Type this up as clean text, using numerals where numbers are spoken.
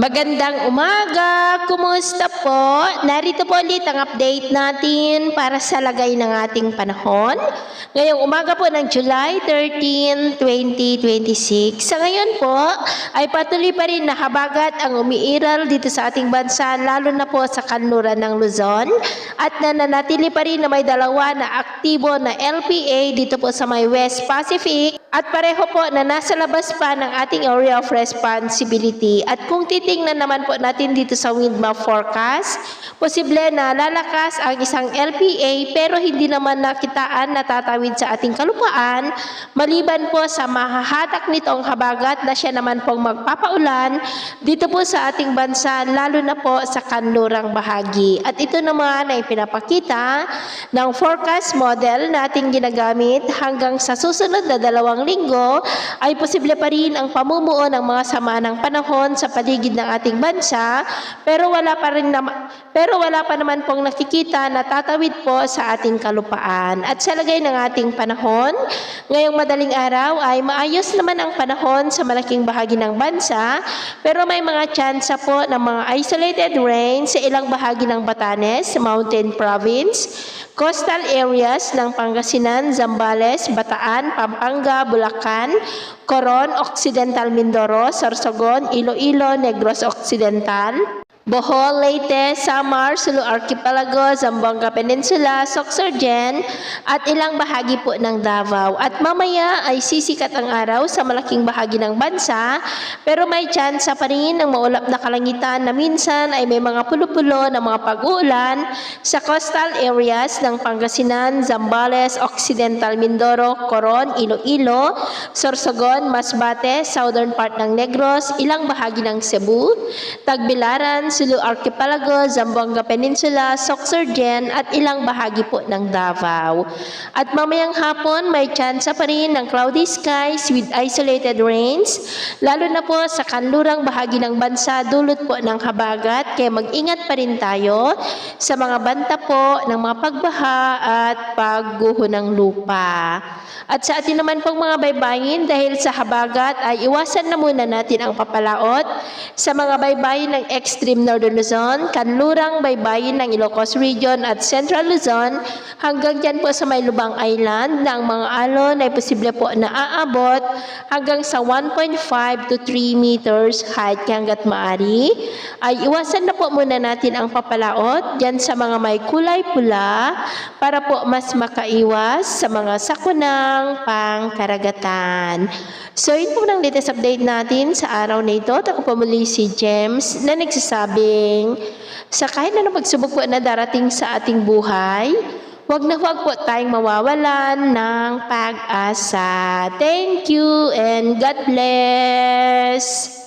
Magandang umaga! Kumusta po? Narito po ulit ang update natin para sa lagay ng ating panahon. Ngayong umaga po ng July 13, 2026. Sa ngayon po ay patuloy pa rin na habagat ang umiiral dito sa ating bansa, lalo na po sa kanluran ng Luzon. At nananatili pa rin na may dalawa na aktibo na LPA dito po sa may West Pacific. At pareho po na nasa labas pa ng ating area of responsibility. At kung titingnan naman po natin dito sa wind map forecast, posible na lalakas ang isang LPA pero hindi naman nakitaan na tatawid sa ating kalupaan, maliban po sa mahahatak nitong habagat na siya naman pong magpapaulan dito po sa ating bansa, lalo na po sa kanlurang bahagi. At ito naman ay pinapakita ng forecast model na ating ginagamit hanggang sa susunod na 2 linggo ay posible pa rin ang pamumuo ng mga sama ng panahon sa paligid ng ating bansa, pero wala pa naman pong nakikita na tatawid po sa ating kalupaan. At sa lagay ng ating panahon, ngayong madaling araw ay maayos naman ang panahon sa malaking bahagi ng bansa, pero may mga tsansa po ng mga isolated rain sa ilang bahagi ng Batanes, Mountain Province, coastal areas ng Pangasinan, Zambales, Bataan, Pampanga, Bulacan, Coron, Occidental Mindoro, Sorsogon, Iloilo, Negros Occidental, Bohol, Leyte, Samar, Sulu Archipelago, Zamboanga Peninsula, Sorsogon, at ilang bahagi po ng Davao. At mamaya ay sisikat ang araw sa malaking bahagi ng bansa, pero may tsansa pa rin ng maulap na kalangitan na minsan ay may mga pulo-pulo na mga pag-uulan sa coastal areas ng Pangasinan, Zambales, Occidental Mindoro, Coron, Iloilo, Sorsogon, Masbate, southern part ng Negros, ilang bahagi ng Cebu, Tagbilaran, Sulu Archipelago, Zamboanga Peninsula, Sorsogon, at ilang bahagi po ng Davao. At mamayang hapon, may tsansa pa rin ng cloudy skies with isolated rains, lalo na po sa kanlurang bahagi ng bansa dulot po ng habagat, kaya mag-ingat pa rin tayo sa mga banta po ng mga pagbaha at pagguho ng lupa. At sa atin naman pong mga baybayin, dahil sa habagat ay iwasan na muna natin ang papalaot sa mga baybayin ng extreme Northern Luzon, kanlurang baybayin ng Ilocos Region at Central Luzon, hanggang dyan po sa may Lubang Island na ang mga alon ay posible po na aabot hanggang sa 1.5 to 3 meters height. Hanggat maaari ay iwasan na po muna natin ang papalaot dyan sa mga may kulay pula para po mas makaiwas sa mga sakunang pangkaragatan. So yun po ng latest update natin sa araw na ito. Ako po muli si James na nagsasabing sa kahit na pagsubok po na darating sa ating buhay, huwag na huwag po tayong mawawalan ng pag-asa. Thank you and God bless!